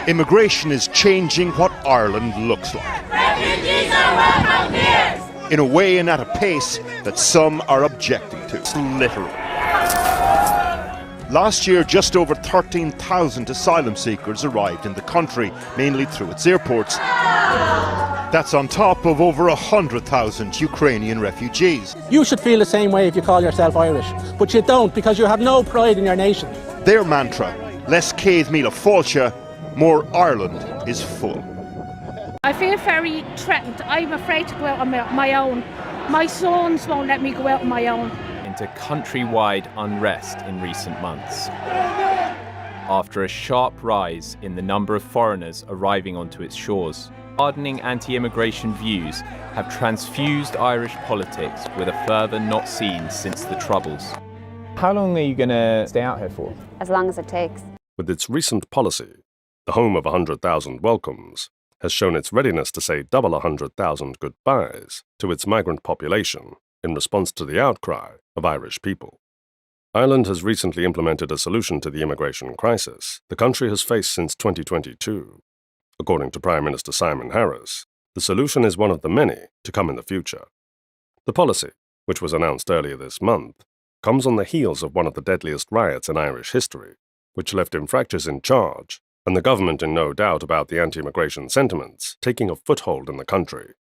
Immigration is changing what Ireland looks like. Refugees are welcome here! In a way and at a pace that some are objecting to. Literally. Last year, just over 13,000 asylum seekers arrived in the country, mainly through its airports. That's on top of over 100,000 Ukrainian refugees. You should feel the same way if you call yourself Irish, but you don't because you have no pride in your nation. Their mantra, less Céad Míle Fáilte, more Ireland is full. I feel very threatened. I'm afraid to go out on my own. My sons won't let me go out on my own. Into countrywide unrest in recent months, after a sharp rise in the number of foreigners arriving onto its shores. Hardening anti-immigration views have transfused Irish politics with a fervour not seen since the Troubles. How long are you going to stay out here for? As long as it takes. With its recent policy, the home of 100,000 welcomes has shown its readiness to say double 100,000 goodbyes to its migrant population in response to the outcry of Irish people. Ireland has recently implemented a solution to the immigration crisis the country has faced since 2022. According to Prime Minister Simon Harris, the solution is one of the many to come in the future. The policy, which was announced earlier this month, comes on the heels of one of the deadliest riots in Irish history, which left infractors in charge and the government in no doubt about the anti-immigration sentiments taking a foothold in the country.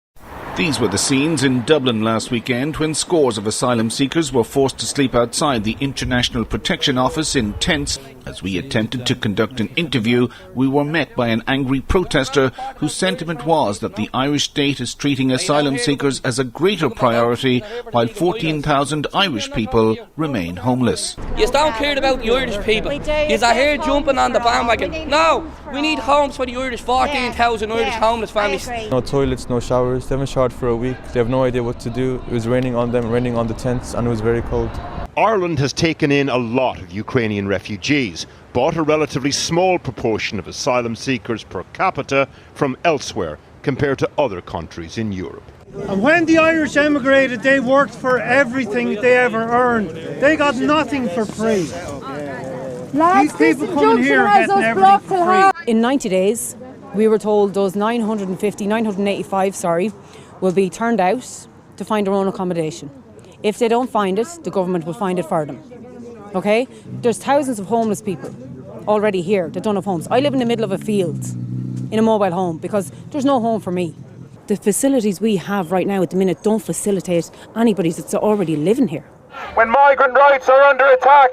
These were the scenes in Dublin last weekend when scores of asylum seekers were forced to sleep outside the International Protection Office in tents. As we attempted to conduct an interview, we were met by an angry protester whose sentiment was that the Irish state is treating asylum seekers as a greater priority while 14,000 Irish people remain homeless. You don't care about the Irish people. You're here jumping on the bandwagon. No, we need homes for the Irish 14,000 Irish homeless families. No toilets, no showers. They haven't showered for a week. They have no idea what to do. It was raining on them, raining on the tents, and it was very cold. Ireland has taken in a lot of Ukrainian refugees, but a relatively small proportion of asylum seekers per capita from elsewhere compared to other countries in Europe. And when the Irish emigrated, they worked for everything they ever earned. They got nothing for free. These people coming here are getting everything for free. In 90 days, we were told those 985 will be turned out to find their own accommodation. If they don't find it, the government will find it for them. Okay? There's thousands of homeless people already here that don't have homes. I live in the middle of a field in a mobile home because there's no home for me. The facilities we have right now at the minute don't facilitate anybody that's already living here. When migrant rights are under attack.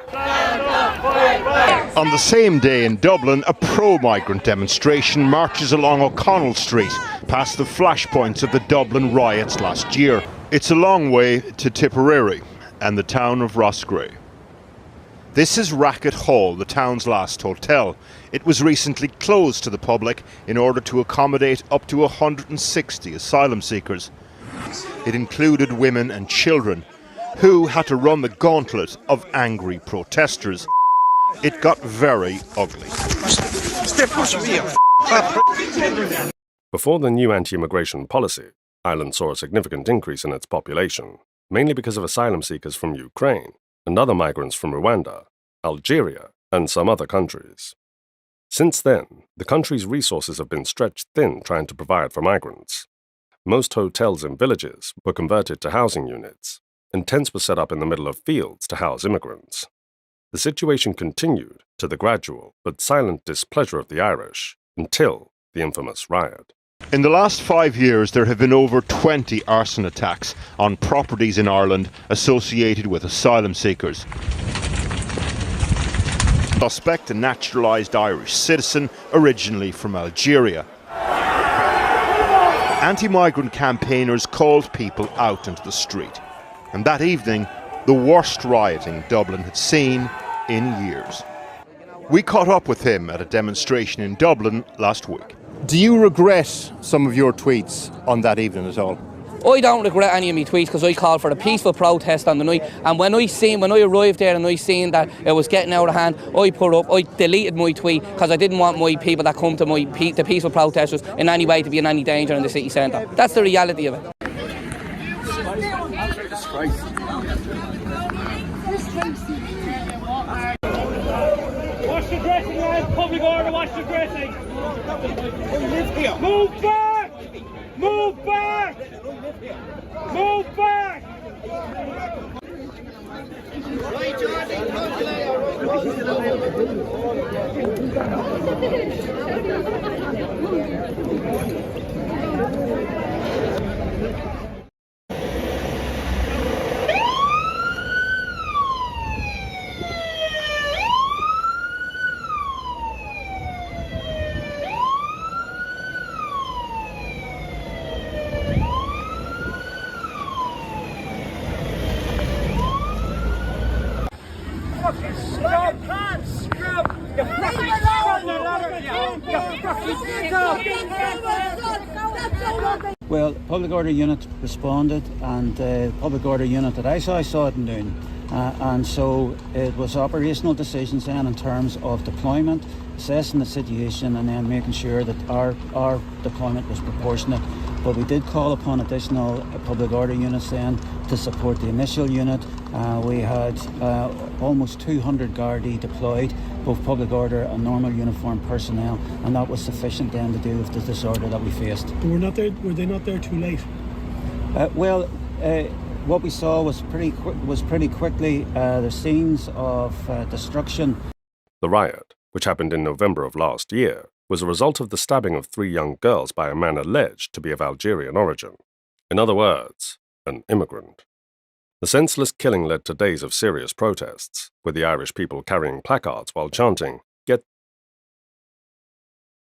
On the same day in Dublin, a pro-migrant demonstration marches along O'Connell Street, past the flashpoints of the Dublin riots last year. It's a long way to Tipperary and the town of Roscrea. This is Racket Hall, the town's last hotel. It was recently closed to the public in order to accommodate up to 160 asylum seekers. It included women and children, who had to run the gauntlet of angry protesters. It got very ugly. Before the new anti-immigration policy, Ireland saw a significant increase in its population, mainly because of asylum seekers from Ukraine and other migrants from Rwanda, Algeria, and some other countries. Since then, the country's resources have been stretched thin trying to provide for migrants. Most hotels in villages were converted to housing units, and tents were set up in the middle of fields to house immigrants. The situation continued to the gradual but silent displeasure of the Irish until the infamous riot. In the last 5 years, there have been over 20 arson attacks on properties in Ireland associated with asylum seekers. Suspect a naturalised Irish citizen originally from Algeria. Anti-migrant campaigners called people out into the street. And that evening, the worst rioting Dublin had seen in years. We caught up with him at a demonstration in Dublin last week. Do you regret some of your tweets on that evening at all? I don't regret any of my tweets because I called for a peaceful protest on the night, and when I arrived there and I seen that it was getting out of hand, I deleted my tweet because I didn't want my people that come to the peaceful protesters in any way to be in any danger in the city centre. That's the reality of it. Wash your dressing, lads. Public order, wash your dressing. Move back! Move back! Move back! Well, public order unit responded, and the public order unit that I saw it in Doon. And so it was operational decisions then in terms of deployment, assessing the situation, and then making sure that our deployment was proportionate. But we did call upon additional public order units then to support the initial unit. We had almost 200 Gardaí deployed, both public order and normal uniformed personnel, and that was sufficient then to deal with the disorder that we faced. Were they not there too late? What we saw was pretty quickly the scenes of destruction. The riot, which happened in November of last year, was a result of the stabbing of 3 young girls by a man alleged to be of Algerian origin. In other words, an immigrant. The senseless killing led to days of serious protests, with the Irish people carrying placards while chanting,